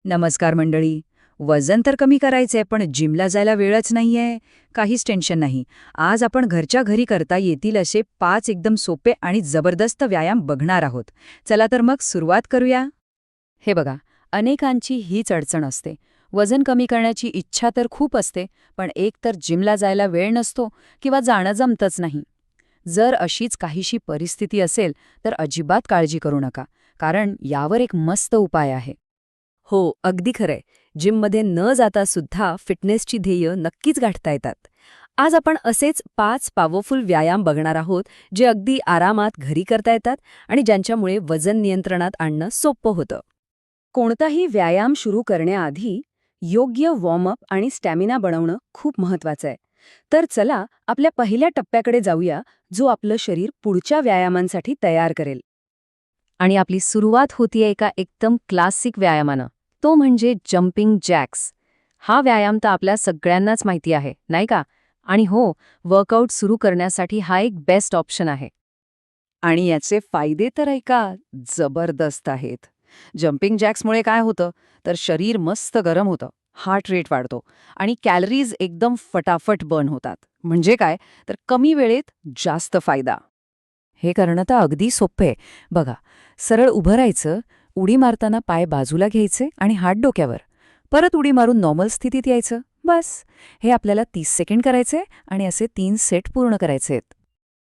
नमस्कार मंडळी. वजन तर कमी करायचंय पण जिमला जायला वेळच नाहीये. काहीच टेन्शन नाही. आज आपण घरच्या घरी करता येतील असे 5 एकदम सोपे आणि जबरदस्त व्यायाम बघणार आहोत. चला तर मग सुरुवात करूया. हे बघा, अनेकांची हीच अडचण असते. वजन कमी करण्याची इच्छा तर खूप असते, पण एक तर जिमला जायला वेळ नसतो किंवा जाणं जमतच नाही. जर अशीच काहीशी परिस्थिती असेल तर अजिबात काळजी करू नका, कारण यावर एक मस्त उपाय आहे. हो, अगदी खरंय. जिममध्ये न जाता सुद्धा फिटनेसची ध्येय नक्कीच गाठता येतात. आज आपण असेच 5 पॉवरफुल व्यायाम बघणार आहोत, जे अगदी आरामात घरी करता येतात आणि ज्यांच्यामुळे वजन नियंत्रणात आणणं सोपं होतं. कोणताही व्यायाम सुरू करण्याआधी योग्य वॉर्मअप आणि स्टॅमिना बनवणं खूप महत्वाचं आहे. तर चला आपल्या पहिल्या टप्प्याकडे जाऊया, जो आपलं शरीर पुढच्या व्यायामांसाठी तयार करेल. आणि आपली सुरुवात होतीये एका एकदम क्लासिक व्यायामानं. तो म्हणजे जम्पिंग जॅक्स. हा व्यायाम तर आपल्या सगळ्यांनाच माहिती आहे, नाही का? आणि हो, वर्कआउट सुरू करण्यासाठी हा एक बेस्ट ऑप्शन आहे. आणि याचे फायदे तर ऐका, जबरदस्त आहेत. जम्पिंग जॅक्समुळे काय होतं, तर शरीर मस्त गरम होतं, हार्ट रेट वाढतो आणि कॅलरीज एकदम फटाफट बर्न होतात. म्हणजे काय, तर कमी वेळेत जास्त फायदा. हे करणं तर अगदी सोपं आहे. बघा, सरळ उभं राहायचं, उडी मारताना पाय बाजूला घ्यायचे आणि हात डोक्यावर. परत उडी मारून नॉर्मल स्थितीत यायचं. बस. हे आपल्याला 30 सेकंड करायचे आणि असे 3 सेट पूर्ण करायचे.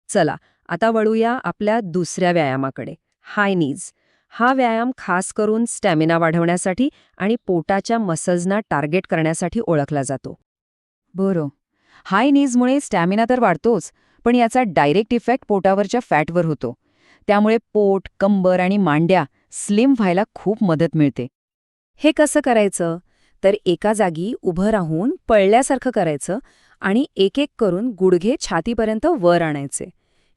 चला, आता वळूया आपल्या दुसऱ्या व्यायामाकडे, हाय नीज. हा व्यायाम खास करून स्टॅमिना वाढवण्यासाठी आणि पोटाच्या मसल्सना टार्गेट करण्यासाठी ओळखला जातो. बरं. हाय नीजमुळे स्टॅमिना तर वाढतोच, पण याचा डायरेक्ट इफेक्ट पोटावरच्या फॅटवर होतो. त्यामुळे पोट, कंबर आणि मांड्या स्लिम व्हायला खूप मदत मिळते. हे कसं करायचं? तर एका जागी उभं राहून पळल्यासारखं करायचं आणि एक एक करून गुडघे छातीपर्यंत वर आणायचे.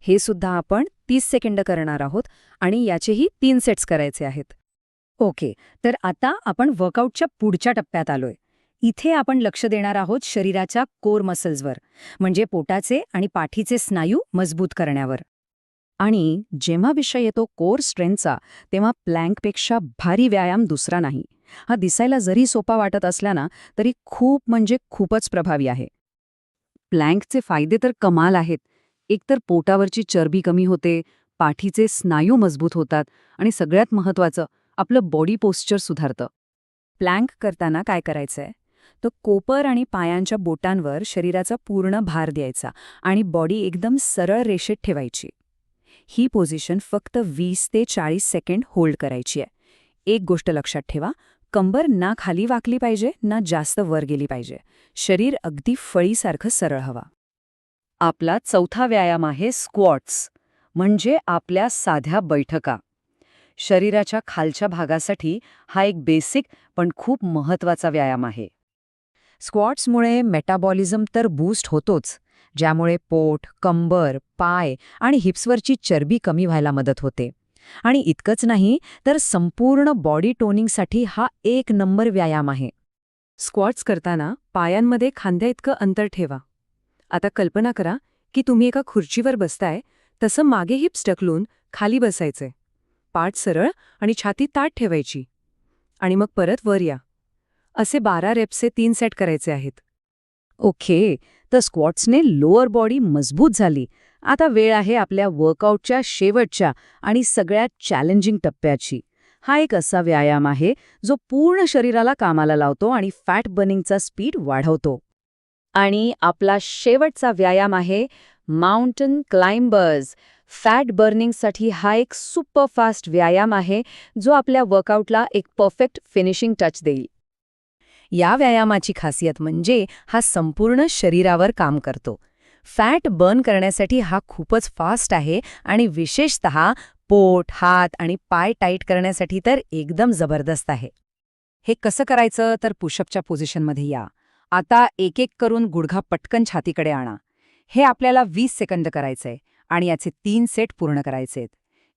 हे सुद्धा आपण 30 सेकंद करणार आहोत आणि याचेही 3 सेट्स करायचे आहेत. ओके, तर आता आपण वर्कआउटच्या पुढच्या टप्प्यात आलोय. इथे आपण लक्ष देणार आहोत शरीराच्या कोर मसल्सवर, म्हणजे पोटाचे आणि पाठीचे स्नायू मजबूत करण्यावर. आणि जेव्हा विषय येतो कोर स्ट्रेंथचा, तेव्हा प्लँकपेक्षा भारी व्यायाम दुसरा नाही. हा दिसायला जरी सोपा वाटत असला ना, तरी खूप म्हणजे खूपच प्रभावी आहे. प्लँकचे फायदे तर कमाल आहेत. एकतर पोटावरची चरबी कमी होते, पाठीचे स्नायू मजबूत होतात आणि सगळ्यात महत्त्वाचं, आपलं बॉडी पोस्चर सुधारतं. प्लँक करताना काय करायचंय? तर कोपर आणि पायांच्या बोटांवर शरीराचा पूर्ण भार द्यायचा आणि बॉडी एकदम सरळ रेषेत ठेवायची. ही पोझिशन फक्त 20 ते 40 सेकंड होल्ड करायची आहे. एक गोष्ट लक्षात ठेवा, कंबर ना खाली वाकली पाहिजे ना जास्त वर गेली पाहिजे. शरीर अगदी फळीसारखं सरळ हवा. आपला चौथा व्यायाम आहे स्क्वॉट्स, म्हणजे आपल्या साध्या बैठका. शरीराच्या खालच्या भागासाठी हा एक बेसिक पण खूप महत्त्वाचा व्यायाम आहे. स्क्वॉट्समुळे मेटाबॉलिझम तर बूस्ट होतोच, ज्यामुळे पोट, कंबर, पाय आणि हिप्सवरची चरबी कमी व्हायला मदत होते. आणि इतकंच नाही तर संपूर्ण बॉडी टोनिंगसाठी हा एक नंबर व्यायाम आहे. स्क्वॉट्स करताना पायांमध्ये खांद्याइतकं अंतर ठेवा. आता कल्पना करा की तुम्ही एका खुर्चीवर बसताय, तसं मागे हिप्स ढकलून खाली बसायचे. पाठ सरळ आणि छाती ताठ ठेवायची. आणि मग परत वर या. असे 12 रेप्सचे 3 सेट करायचे आहेत. ओके, तर स्क्वॉट्सने लोअर बॉडी मजबूत झाली. आता वेळ आहे आपल्या वर्कआउटच्या शेवटच्या आणि सगळ्यात चॅलेंजिंग टप्प्याची. हा एक असा व्यायाम आहे जो पूर्ण शरीराला कामाला लावतो आणि फॅट बर्निंगचा स्पीड वाढवतो. आणि आपला शेवटचा व्यायाम आहे माउंटन क्लाइंबर्स. फॅट बर्निंगसाठी हा एक सुपरफास्ट व्यायाम आहे, जो आपल्या वर्कआउटला एक परफेक्ट फिनिशिंग टच देईल. या व्यायामाची खासियत म्हणजे हा संपूर्ण शरीरावर काम करतो. फॅट बर्न करण्यासाठी हा खूपच फास्ट आहे आणि विशेषतः पोट, हात आणि पाय टाईट करण्यासाठी तर एकदम जबरदस्त आहे. हे कसं करायचं तर पुशअपच्या पोझिशनमध्ये या. आता एक एक करून गुडघा पटकन छातीकडे आणा. हे आपल्याला 20 सेकंद करायचंय आणि याचे 3 सेट पूर्ण करायचेत.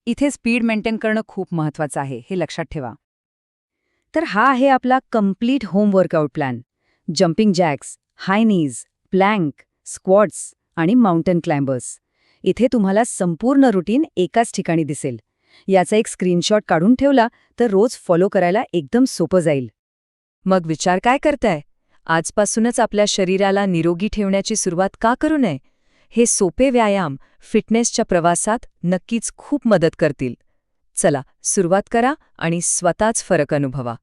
इथे स्पीड मेंटेन करणं खूप महत्वाचं आहे, हे लक्षात ठेवा. तर हा आहे आपला complete home workout plan. Jumping jacks, high knees, plank, squats आणि माउंटन क्लाइंबर्स. इथे तुम्हाला संपूर्ण रुटीन एकाच ठिकाणी दिसेल. याचा एक स्क्रीनशॉट काढून ठेवला तर रोज फॉलो करायला एकदम सोपं जाईल. मग विचार काय करताय? आजपासूनच आपल्या शरीराला निरोगी ठेवण्याची सुरुवात का करू नये? हे सोपे व्यायाम फिटनेसच्या प्रवासात नक्कीच खूप मदत करतील. चला, सुरुवात करा आणि स्वतःच फरक अनुभवा.